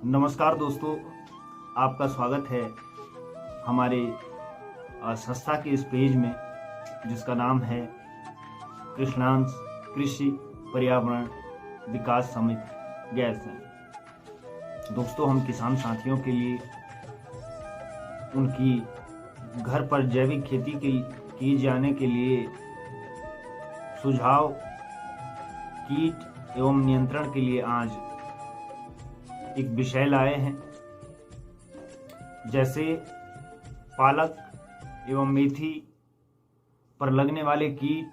नमस्कार दोस्तों, आपका स्वागत है हमारे संस्था के इस पेज में जिसका नाम है कृष्णांश कृषि पर्यावरण विकास समिति गैरसैंण। दोस्तों, हम किसान साथियों के लिए उनकी घर पर जैविक खेती की जाने के लिए सुझाव, कीट एवं नियंत्रण के लिए आज एक विषय लाए हैं। जैसे पालक एवं मेथी पर लगने वाले कीट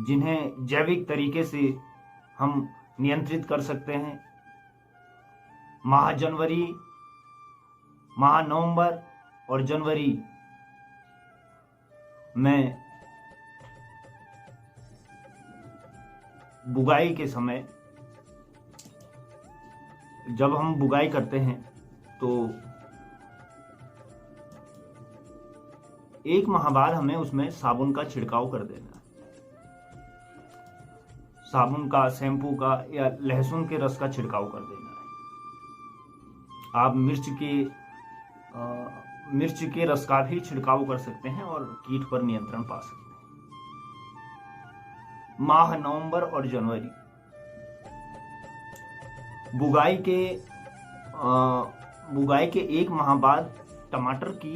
जिन्हें जैविक तरीके से हम नियंत्रित कर सकते हैं। माह जनवरी, माह नवंबर और जनवरी में बुगाई के समय जब हम बुगाई करते हैं तो एक माह बाद हमें उसमें साबुन का छिड़काव कर देना है। साबुन का, शैम्पू का या लहसुन के रस का छिड़काव कर देना है। आप मिर्च के रस का भी छिड़काव कर सकते हैं और कीट पर नियंत्रण पा सकते हैं। माह नवंबर और जनवरी बुगाई के एक माह बाद टमाटर की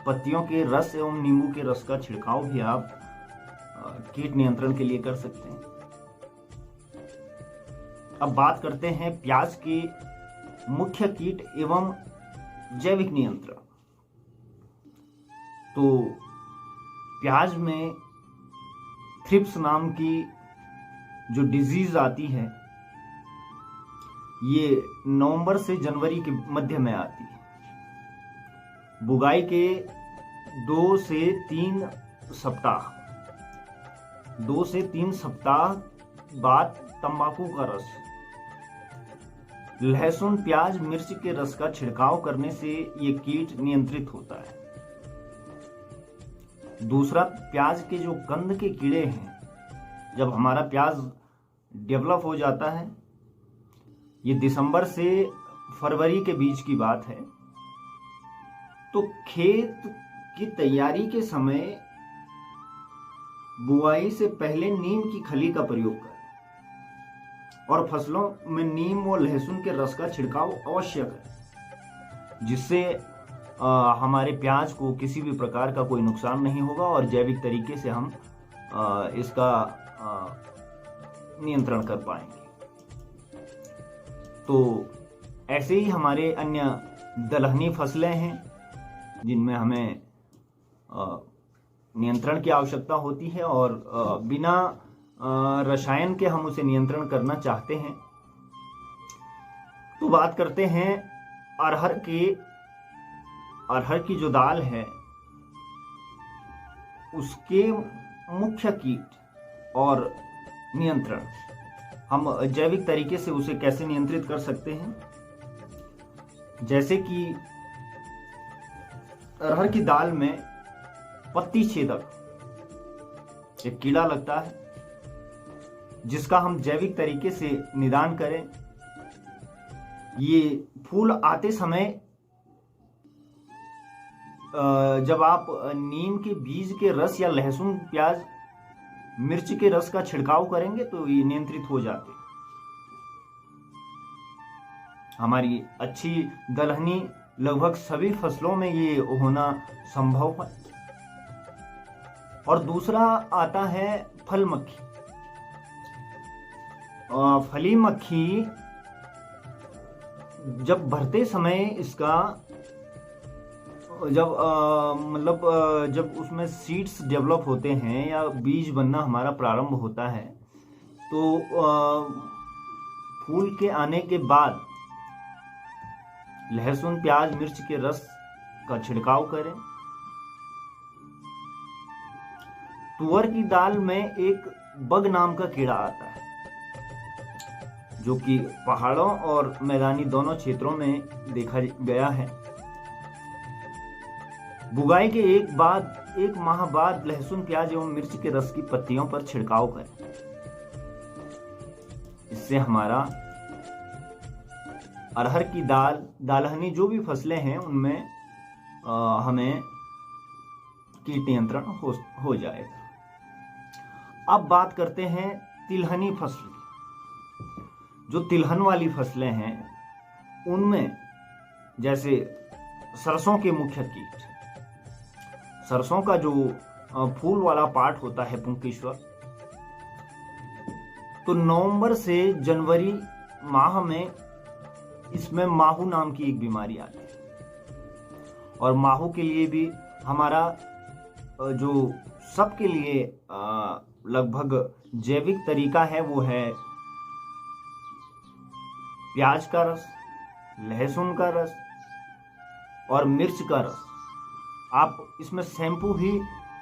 पत्तियों के रस एवं नींबू के रस का छिड़काव भी आप कीट नियंत्रण के लिए कर सकते हैं। अब बात करते हैं प्याज के मुख्य कीट एवं जैविक नियंत्रण। तो प्याज में थ्रिप्स नाम की जो डिजीज आती है, ये नवंबर से जनवरी के मध्य में आती है। बुगाई के 2 से 3 सप्ताह बाद तंबाकू का रस, लहसुन, प्याज, मिर्च के रस का छिड़काव करने से ये कीट नियंत्रित होता है। दूसरा, प्याज के जो कंद के कीड़े हैं, जब हमारा प्याज डेवलप हो जाता है, ये दिसंबर से फरवरी के बीच की बात है, तो खेत की तैयारी के समय बुआई से पहले नीम की खली का प्रयोग करें और फसलों में नीम और लहसुन के रस का छिड़काव अवश्य करें, जिससे हमारे प्याज को किसी भी प्रकार का कोई नुकसान नहीं होगा और जैविक तरीके से हम इसका नियंत्रण कर पाएंगे। तो ऐसे ही हमारे अन्य दलहनी फसलें हैं जिनमें हमें नियंत्रण की आवश्यकता होती है और बिना रसायन के हम उसे नियंत्रण करना चाहते हैं। तो बात करते हैं अरहर की जो दाल है उसके मुख्य कीट और नियंत्रण, हम जैविक तरीके से उसे कैसे नियंत्रित कर सकते हैं। जैसे कि अरहर की दाल में पत्ती छेदक एक कीड़ा लगता है, जिसका हम जैविक तरीके से निदान करें। ये फूल आते समय जब आप नीम के बीज के रस या लहसुन, प्याज, मिर्च के रस का छिड़काव करेंगे तो ये नियंत्रित हो जाते हैं। हमारी अच्छी दलहनी लगभग सभी फसलों में ये होना संभव है। और दूसरा आता है फल मक्खी। फली मक्खी जब भरते समय इसका जब उसमें सीड्स डेवलप होते हैं या बीज बनना हमारा प्रारंभ होता है, तो फूल के आने के बाद लहसुन, प्याज, मिर्च के रस का छिड़काव करें। तुअर की दाल में एक बग नाम का कीड़ा आता है, जो कि पहाड़ों और मैदानी दोनों क्षेत्रों में देखा गया है। बुगाई के एक माह बाद लहसुन, प्याज एवं मिर्च के रस की पत्तियों पर छिड़काव करें। इससे हमारा अरहर की दाल, दालहनी जो भी फसलें हैं उनमें हमें कीट नियंत्रण हो जाएगा। अब बात करते हैं तिलहनी फसल की। जो तिलहन वाली फसलें हैं उनमें जैसे सरसों के मुख्य कीट, सरसों का जो फूल वाला पार्ट होता है पुंकेश्वर, तो नवंबर से जनवरी माह में इसमें माहू नाम की एक बीमारी आती है। और माहू के लिए भी हमारा जो सबके लिए लगभग जैविक तरीका है वो है प्याज का रस, लहसुन का रस और मिर्च का रस। आप इसमें शैम्पू भी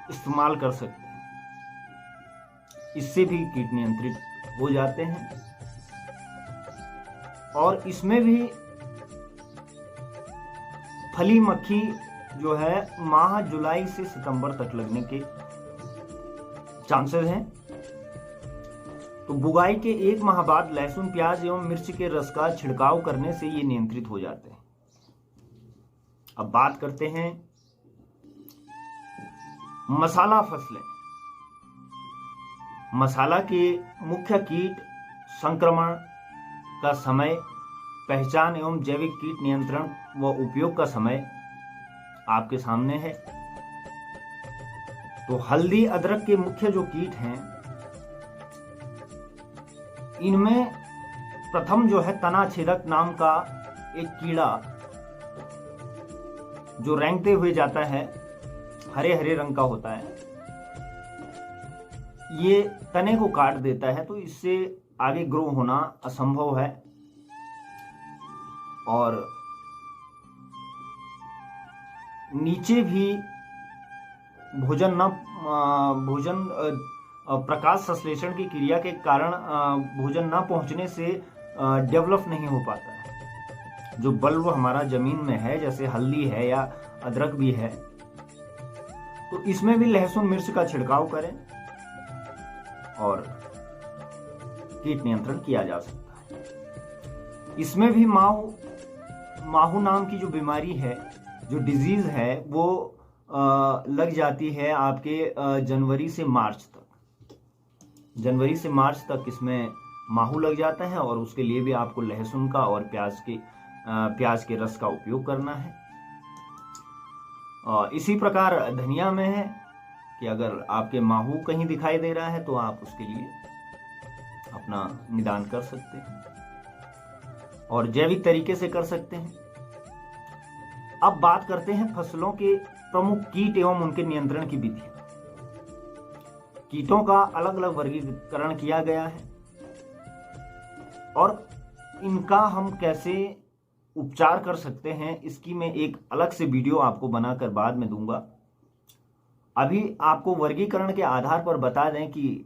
इस्तेमाल कर सकते हैं, इससे भी कीट नियंत्रित हो जाते हैं। और इसमें भी फली मक्खी जो है माह जुलाई से सितंबर तक लगने के चांसेस हैं। तो बुआई के 1 माह बाद लहसुन, प्याज एवं मिर्च के रस का छिड़काव करने से ये नियंत्रित हो जाते हैं। अब बात करते हैं मसाला फसलें। मसाला के मुख्य कीट संक्रमण का समय, पहचान एवं जैविक कीट नियंत्रण व उपयोग का समय आपके सामने है। तो हल्दी, अदरक के मुख्य जो कीट हैं, इनमें प्रथम जो है तना छेदक नाम का एक कीड़ा जो रेंगते हुए जाता है, हरे हरे रंग का होता है, ये तने को काट देता है, तो इससे आगे ग्रो होना असंभव है। और नीचे भी भोजन प्रकाश संश्लेषण की क्रिया के कारण भोजन न पहुंचने से डेवलप नहीं हो पाता है। जो बल्ब हमारा जमीन में है, जैसे हल्दी है या अदरक भी है, तो इसमें भी लहसुन मिर्च का छिड़काव करें और कीट नियंत्रण किया जा सकता है। इसमें भी माहू नाम की जो बीमारी है, जो डिजीज है, वो लग जाती है आपके जनवरी से मार्च तक। जनवरी से मार्च तक इसमें माहू लग जाता है और उसके लिए भी आपको लहसुन का और प्याज के रस का उपयोग करना है। इसी प्रकार धनिया में है कि अगर आपके माहू कहीं दिखाई दे रहा है तो आप उसके लिए अपना निदान कर सकते हैं और जैविक तरीके से कर सकते हैं। अब बात करते हैं फसलों के प्रमुख कीट एवं उनके नियंत्रण की विधि। कीटों का अलग अलग वर्गीकरण किया गया है और इनका हम कैसे उपचार कर सकते हैं, इसकी मैं एक अलग से वीडियो आपको बनाकर बाद में दूंगा। अभी आपको वर्गीकरण के आधार पर बता दें कि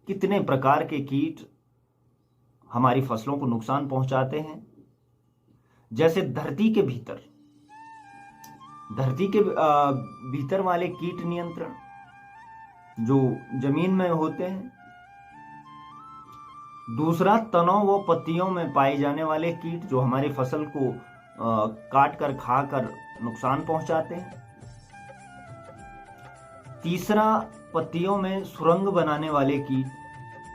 कितने प्रकार के कीट हमारी फसलों को नुकसान पहुंचाते हैं। जैसे धरती के भीतर वाले कीट नियंत्रण जो जमीन में होते हैं। दूसरा, तनों व पत्तियों में पाए जाने वाले कीट जो हमारी फसल को काट कर खाकर नुकसान पहुंचाते हैं। तीसरा, पत्तियों में सुरंग बनाने वाले कीट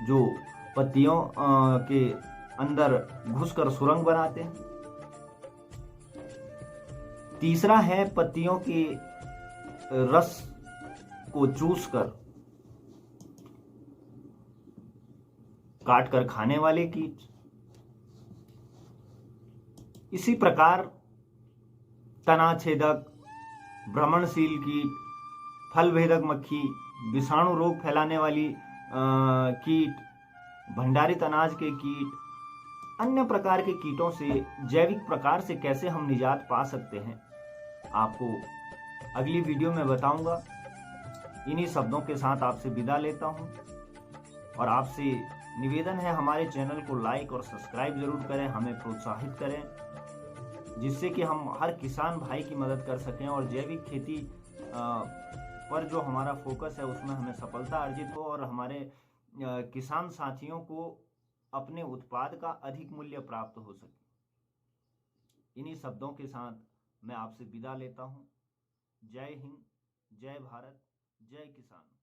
जो पत्तियों के अंदर घुसकर सुरंग बनाते हैं। तीसरा है पत्तियों के रस को चूसकर काट कर खाने वाले कीट। इसी प्रकार तना छेदक, भ्रमणशील कीट, फल भेदक मक्खी, विषाणु रोग फैलाने वाली कीट, भंडारित अनाज के कीट, अन्य प्रकार के कीटों से जैविक प्रकार से कैसे हम निजात पा सकते हैं, आपको अगली वीडियो में बताऊंगा। इन्हीं शब्दों के साथ आपसे विदा लेता हूं और आपसे निवेदन है हमारे चैनल को लाइक और सब्सक्राइब जरूर करें, हमें प्रोत्साहित करें, जिससे कि हम हर किसान भाई की मदद कर सकें और जैविक खेती पर जो हमारा फोकस है उसमें हमें सफलता अर्जित हो और हमारे किसान साथियों को अपने उत्पाद का अधिक मूल्य प्राप्त हो सके। इन्हीं शब्दों के साथ मैं आपसे विदा लेता हूँ। जय हिंद, जय भारत, जय किसान।